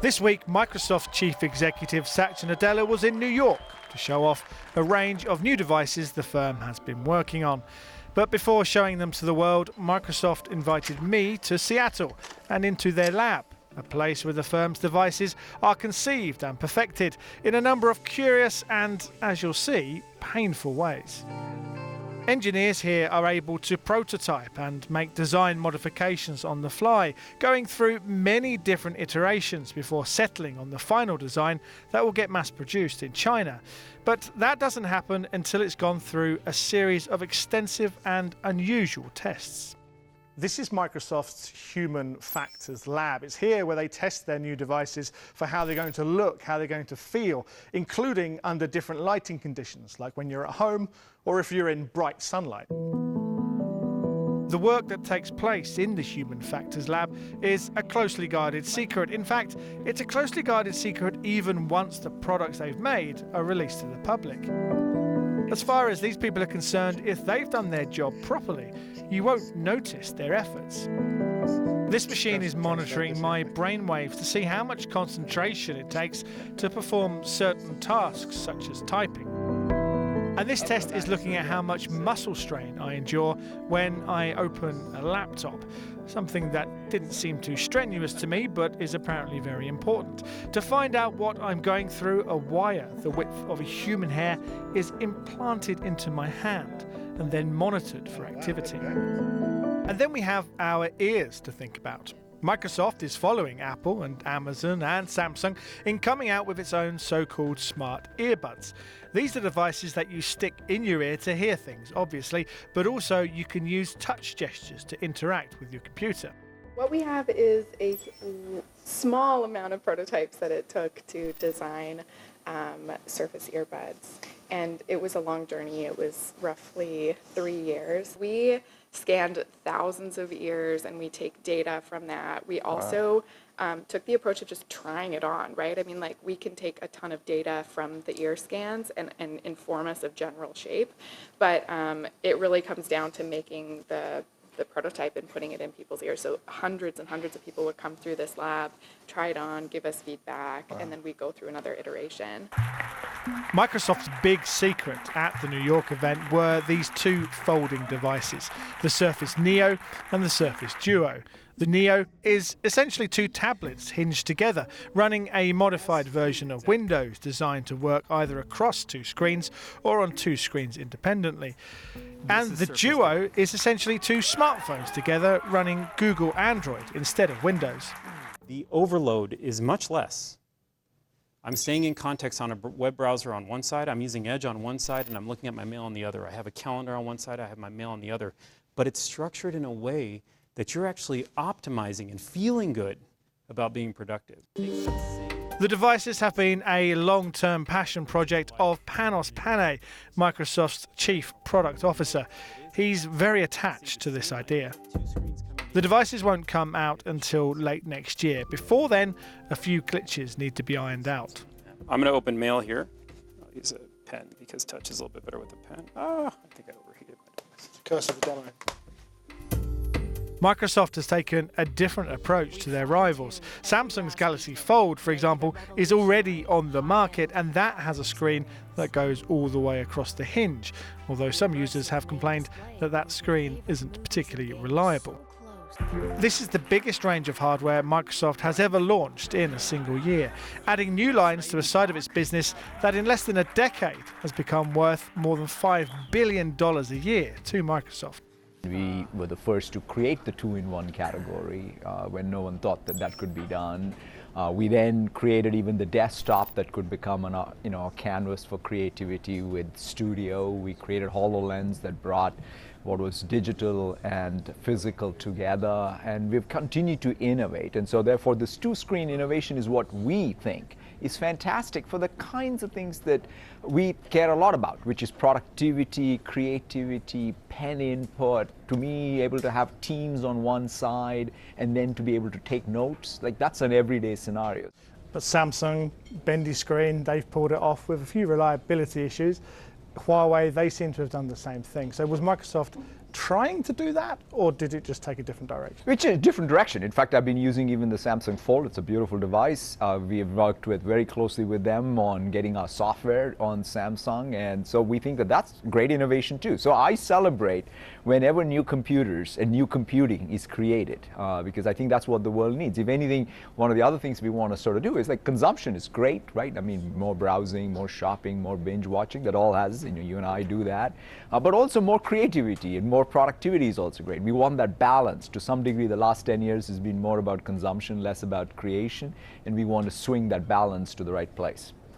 This week, Microsoft Chief Executive Satya Nadella was in New York to show off a range of new devices the firm has been working on. But before showing them to the world, Microsoft invited me to Seattle and into their lab, a place where the firm's devices are conceived and perfected in a number of curious and, as you'll see, painful ways. Engineers here are able to prototype and make design modifications on the fly, going through many different iterations before settling on the final design that will get mass-produced in China. But that doesn't happen until it's gone through a series of extensive and unusual tests. This is Microsoft's Human Factors Lab. It's here where they test their new devices for how they're going to look, how they're going to feel, including under different lighting conditions, like when you're at home or if you're in bright sunlight. The work that takes place in the Human Factors Lab is a closely guarded secret. In fact, it's a closely guarded secret even once the products they've made are released to the public. As far as these people are concerned, if they've done their job properly, you won't notice their efforts. This machine is monitoring my brainwaves to see how much concentration it takes to perform certain tasks, such as typing. And this test is looking at how much muscle strain I endure when I open a laptop, something that didn't seem too strenuous to me, but is apparently very important. To find out what I'm going through, a wire the width of a human hair is implanted into my hand and then monitored for activity. And then we have our ears to think about. Microsoft is following Apple and Amazon and Samsung in coming out with its own so-called smart earbuds. These are devices that you stick in your ear to hear things, obviously, but also you can use touch gestures to interact with your computer. What we have is a small amount of prototypes that it took to design Surface earbuds. And it was a long journey. It was roughly 3 years. We scanned thousands of ears and we take data from that. We also took the approach of just trying it on, right? I mean, like, we can take a ton of data from the ear scans and inform us of general shape, but it really comes down to making the prototype and putting it in people's ears. So hundreds and hundreds of people would come through this lab, try it on, give us feedback, and then we go through another iteration. Microsoft's big secret at the New York event were these two folding devices, the Surface Neo and the Surface Duo. The Neo is essentially two tablets hinged together, running a modified version of Windows designed to work either across two screens or on two screens independently. And the Duo is essentially two smartphones together running Google Android instead of Windows. The overload is much less. I'm staying in context on a web browser on one side, I'm using Edge on one side, and I'm looking at my mail on the other. I have a calendar on one side, I have my mail on the other. But it's structured in a way that you're actually optimizing and feeling good about being productive. The devices have been a long-term passion project of Panos Panay, Microsoft's Chief Product Officer. He's very attached to this idea. The devices won't come out until late next year. Before then, a few glitches need to be ironed out. I'm going to open mail here. I'll use a pen because touch is a little bit better with a pen. I think I overheated my device. Curse of the demo. Microsoft has taken a different approach to their rivals. Samsung's Galaxy Fold, for example, is already on the market, and that has a screen that goes all the way across the hinge, although some users have complained that that screen isn't particularly reliable. This is the biggest range of hardware Microsoft has ever launched in a single year, adding new lines to a side of its business that in less than a decade has become worth more than $5 billion a year to Microsoft. We were the first to create the two-in-one category when no one thought that that could be done. We then created even the desktop that could become a canvas for creativity with Studio. We created HoloLens that brought what was digital and physical together, and we've continued to innovate. And so therefore this two-screen innovation is what we think is fantastic for the kinds of things that we care a lot about, which is productivity, creativity, pen input, to me able to have Teams on one side and then to be able to take notes, like that's an everyday scenario. But Samsung, bendy screen, they've pulled it off with a few reliability issues. Huawei, they seem to have done the same thing. So was Microsoft trying to do that, or did it just take a different direction? Which is a different direction. In fact, I've been using even the Samsung Fold. It's a beautiful device. We have worked very closely with them on getting our software on Samsung, and so we think that that's great innovation too. So I celebrate whenever new computers and new computing is created, because I think that's what the world needs. If anything, one of the other things we want to sort of do is, like, consumption is great, right? I mean, more browsing, more shopping, more binge watching, that all has, you and I do that, but also more creativity and more productivity is also great. We want that balance. To some degree, the last 10 years has been more about consumption, less about creation, and we want to swing that balance to the right place.